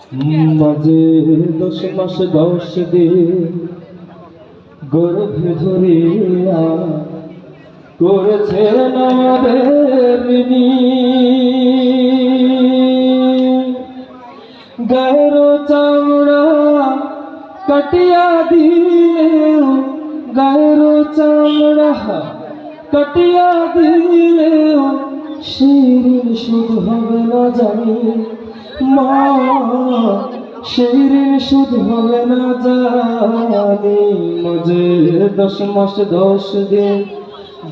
মাঝে 10 মাস 10 দিন গর্ভে ধরিয়া করেছেন আমাদের ঋণী। গায়ের চামড়া কাটিয়া দিলেও, গায়ের চামড়া কাটিয়া দিলেও সেই ঋণ শোধ হবে না জানি মা, সেই ঋণ শোধ হবে না জানি। মাঝে 10 মাস 10 দিন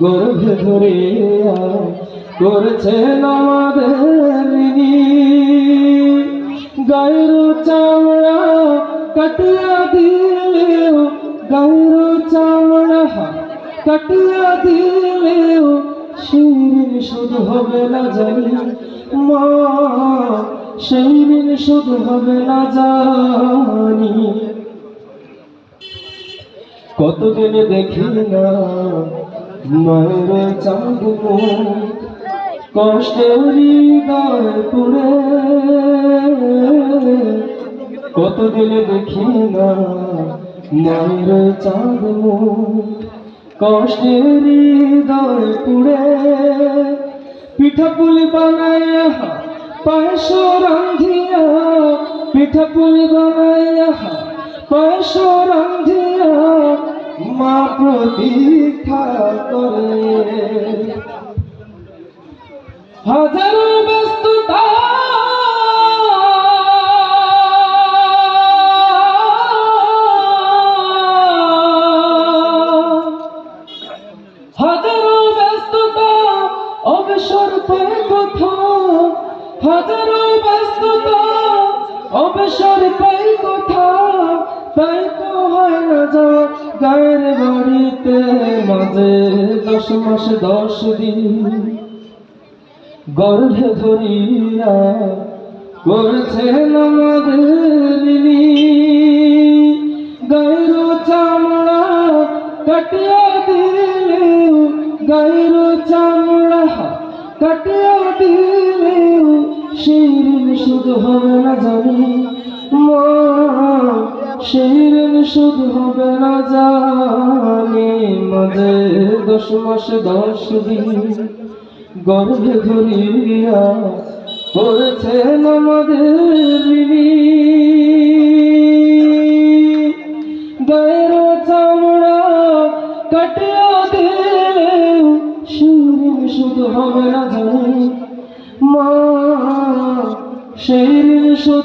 গর্ভে ধরিয়া করেছেন আমাদের ঋণী। গায়ের চামড়া কাটিয়া দিলেও, গায়ের চামড়া কাটিয়া দিলেও সেই ঋণ শোধ হবে না জানি মা, সেই ঋণ শোধ হবে না জানি। কতদিন দেখি না মায়ের চাঁদ মুখ, কষ্টের হৃদয় পুড়ে। কতদিন দেখি না মায়ের চাঁদ মুখ, কষ্টের হৃদয় পুড়ে। পিঠাপুলি বানাইয়া পায়েস রাঁধিয়া, পিঠাপুলি বানাইয়া পায়েস রাঁধিয়া মা প্রতীক্ষা করে। হাজারো ব্যস্ততা অবসর পায় কোথাও, হাজারো ব্যস্ততা অবসর পাই কোথাও, তাই তো হয় না যাওয়া গায়ের বাড়িতে। মাঝে 10 মাস 10 দিন গর্ভে ধরিয়া করেছেন আমাদের ঋণী। গায়ের চামড়া কাটিয়া দিলেও, গায়ের চামড়া কাটিয়া দিলেও সেই ঋণ শোধ হবে না জানি মা, সেই ঋণ শোধ হবে না জানি। মাঝে 10 মাস 10 দিন গর্ভে ধরিয়া করেছেন আমাদের ঋণী। গায়ের চামড়া কাটিয়া দিলেও সেই ঋণ শোধ হবে না জানি মা, সেই ঋণ শোধ